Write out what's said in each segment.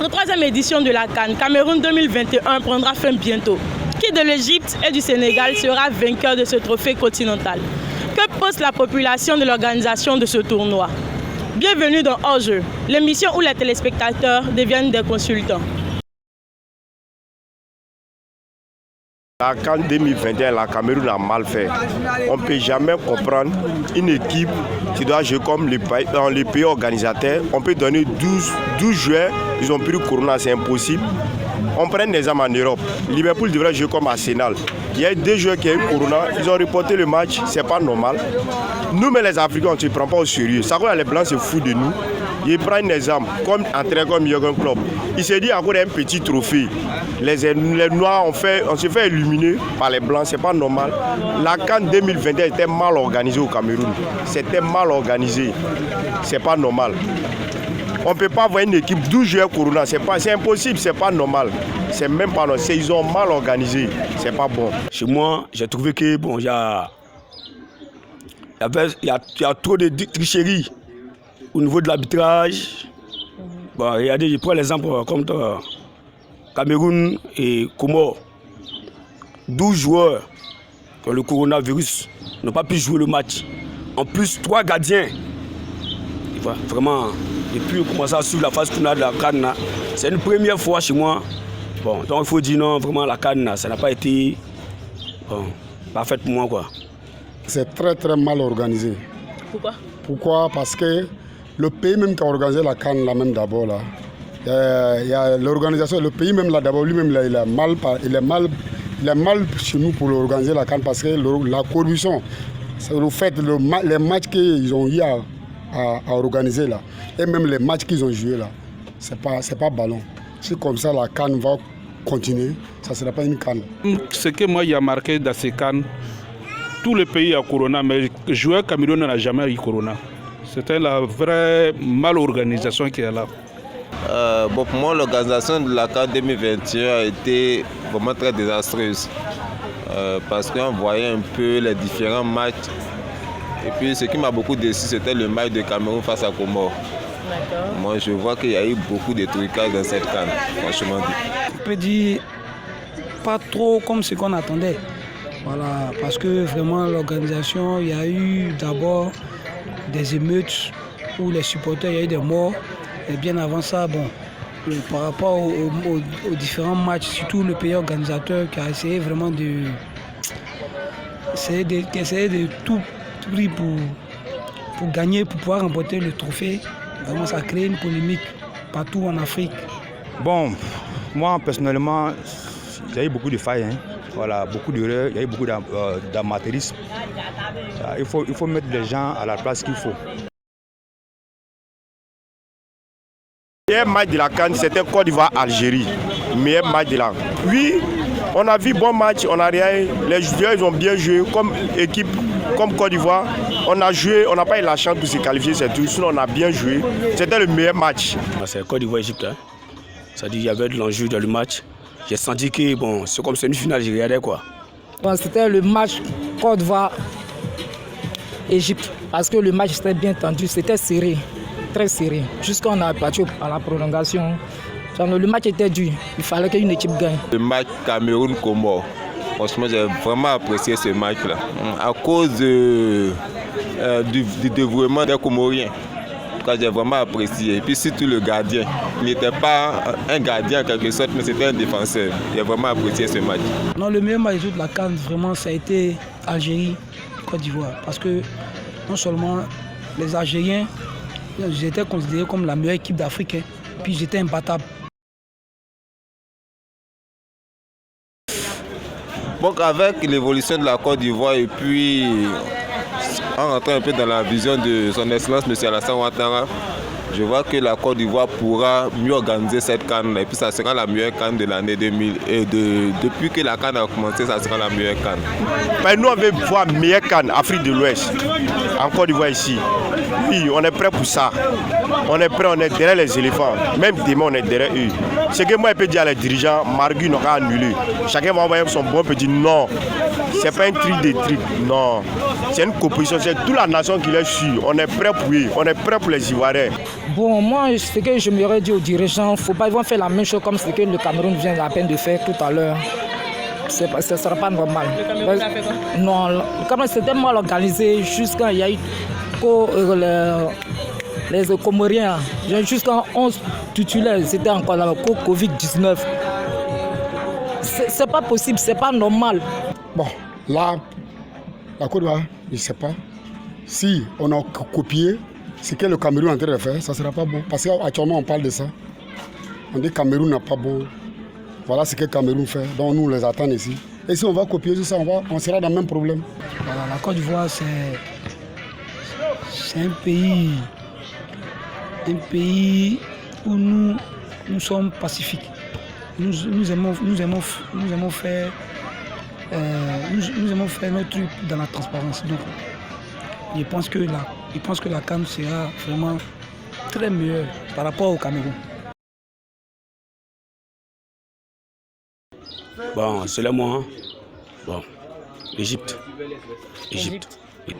Notre troisième édition de la CAN Cameroun 2021 prendra fin bientôt. Qui de l'Égypte et du Sénégal sera vainqueur de ce trophée continental? Que pense la population de l'organisation de ce tournoi? Bienvenue dans Hors-jeu, l'émission où les téléspectateurs deviennent des consultants. La CAN 2021, la Cameroun a mal fait. On ne peut jamais comprendre une équipe qui doit jouer comme dans les pays organisateurs. On peut donner 12 joueurs, ils ont pris le Corona, c'est impossible. On prend des armes en Europe. Liverpool devrait jouer comme Arsenal. Il y a 2 joueurs qui ont eu Corona, ils ont reporté le match, c'est pas normal. Nous, mais les Africains, on ne se prend pas au sérieux. Ça, les Blancs se foutent de nous. Ils prennent des armes, comme entraîneur comme Jürgen Klopp. Il s'est dit encore un petit trophée. Les Noirs, on se fait éliminer par les Blancs, c'est pas normal. La CAN 2021 était mal organisée au Cameroun. C'était mal organisé. C'est pas normal. On ne peut pas avoir une équipe 12 joueurs Corona, c'est impossible, c'est pas normal. C'est même pas normal, ils ont mal organisé, c'est pas bon. Chez moi, j'ai trouvé que bon, il y a trop de tricheries au niveau de l'arbitrage. Bon, regardez, je prends l'exemple comme Cameroun et Comores. 12 joueurs pour le coronavirus n'ont pas pu jouer le match. En plus, 3 gardiens. Vraiment, depuis qu'on commence à suivre la phase tournoi de la CAN, c'est une première fois chez moi. Bon, donc il faut dire non, vraiment la CAN, ça n'a pas été parfait pour moi, quoi. C'est très très mal organisé. Pourquoi? Parce que le pays même qui a organisé la CAN là même d'abord là, il y a l'organisation, le pays même là d'abord lui-même là, il est mal chez nous pour organiser la CAN parce que la corruption, c'est le fait les matchs qu'ils ont eu à organiser là, et même les matchs qu'ils ont joués là, c'est pas ballon. C'est comme ça la CAN va continuer, ça ne sera pas une CAN. Ce que moi il y a marqué dans ces CAN, tous les pays ont Corona, mais le joueur Cameroun n'a jamais eu Corona. C'était la vraie mal-organisation qui est là. Pour moi, l'organisation de la CAN 2021 a été vraiment très désastreuse. Parce qu'on voyait un peu les différents matchs. Et puis ce qui m'a beaucoup déçu, c'était le match de Cameroun face à Comores. Moi, je vois qu'il y a eu beaucoup de trucages dans cette CAN, franchement dit. On peut dire pas trop comme ce qu'on attendait. Voilà, parce que vraiment l'organisation, il y a eu d'abord des émeutes où les supporters, il y a eu des morts. Et bien avant ça, bon, par rapport aux différents matchs, surtout le pays organisateur qui a essayé vraiment de tout prix pour gagner, pour pouvoir remporter le trophée. Vraiment, ça a créé une polémique partout en Afrique. Bon, moi personnellement, il y a eu beaucoup de failles, hein. Voilà, beaucoup d'erreurs, il y a eu beaucoup d'amateurisme. Il faut mettre les gens à la place qu'il faut. Le meilleur match de la CAN, c'était Côte d'Ivoire-Algérie. Meilleur match de la CAN. Oui, on a vu bon match, on a rien. Les joueurs ils ont bien joué comme équipe, comme Côte d'Ivoire. On a joué, on n'a pas eu la chance de se qualifier, c'est tout. Sinon, on a bien joué. C'était le meilleur match. C'est Côte d'Ivoire-Égypte. Hein. C'est-à-dire qu'il y avait de l'enjeu dans le match. J'ai senti que bon, c'est comme c'est une finale, j'ai regardé quoi. Bon, c'était le match Côte d'Ivoire-Égypte. Parce que le match était bien tendu, c'était serré. Très serré, jusqu'à on a battu à la prolongation. Le match était dur, il fallait qu'une équipe gagne. Le match Cameroun-Comores, franchement j'ai vraiment apprécié ce match-là. À cause du dévouement des Comoriens, j'ai vraiment apprécié. Et puis surtout le gardien, il n'était pas un gardien en quelque sorte, mais c'était un défenseur. J'ai vraiment apprécié ce match. Non, le meilleur match de la CAN, vraiment, ça a été Algérie-Côte d'Ivoire. Parce que non seulement les Algériens, j'étais considéré comme la meilleure équipe d'Afrique, hein. Puis j'étais imbattable. Donc avec l'évolution de la Côte d'Ivoire et puis en rentrant un peu dans la vision de son Excellence M. Alassane Ouattara, je vois que la Côte d'Ivoire pourra mieux organiser cette CAN et puis ça sera la meilleure CAN de l'année 2000. Et depuis que la CAN a commencé, ça sera la meilleure CAN. Ben, nous on veut voir la meilleure CAN, Afrique de l'Ouest, en Côte d'Ivoire ici. Oui, on est prêt pour ça. On est prêt, on est derrière les éléphants. Même demain, on est derrière eux. Ce que moi, je peux dire à les dirigeants, Margu n'aura pas annulé. Chacun va envoyer son bon petit non. c'est pas un tri des trucs, non. C'est une compétition, c'est toute la nation qui est sûre. On est prêt pour eux, on est prêt pour les Ivoiriens. Bon, moi, ce que je m'aurais dit aux dirigeants, faut pas, ils vont faire la même chose comme ce que le Cameroun vient à peine de faire tout à l'heure. Ce ne sera pas normal. Le Cameroun a fait quoi? Non, le Cameroun c'était mal organisé jusqu'à il y a eu les Comoriens, jusqu'à 11 titulaires, c'était encore la Covid-19. C'est pas possible, c'est pas normal. Bon, là, la Côte d'Ivoire, je ne sais pas. Si on a copié ce que le Cameroun est en train de faire, ça ne sera pas bon. Parce qu'actuellement, on parle de ça. On dit que le Cameroun n'a pas bon. Voilà ce que le Cameroun fait, donc nous les attendons ici. Et si on va copier tout ça, on sera dans le même problème. Voilà, la Côte d'Ivoire, c'est un pays où nous sommes pacifiques. Nous aimons faire notre truc dans la transparence. Donc, je pense que la CAN sera vraiment très meilleure par rapport au Cameroun. Bon, c'est le moi. Bon, l'Égypte.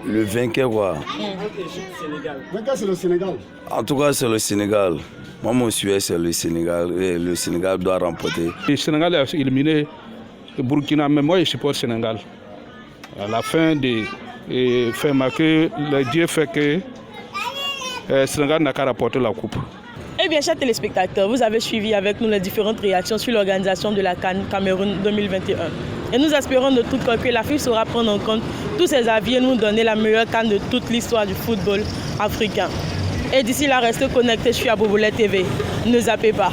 Le vainqueur, quoi. Le vainqueur, c'est le Sénégal. En tout cas, c'est le Sénégal. Moi, mon souhait, c'est le Sénégal. Et le Sénégal doit remporter. Le Sénégal a éliminé le Burkina, mais moi, je supporte le Sénégal. À la fin fait marquer, le Dieu fait que le Sénégal n'a qu'à rapporter la coupe. Eh bien, chers téléspectateurs, vous avez suivi avec nous les différentes réactions sur l'organisation de la CAN Cameroun 2021. Et nous espérons de tout cœur que l'Afrique saura prendre en compte tous ces avis et nous donner la meilleure CAN de toute l'histoire du football africain. Et d'ici là, restez connectés sur Aboboulé TV. Ne zappez pas.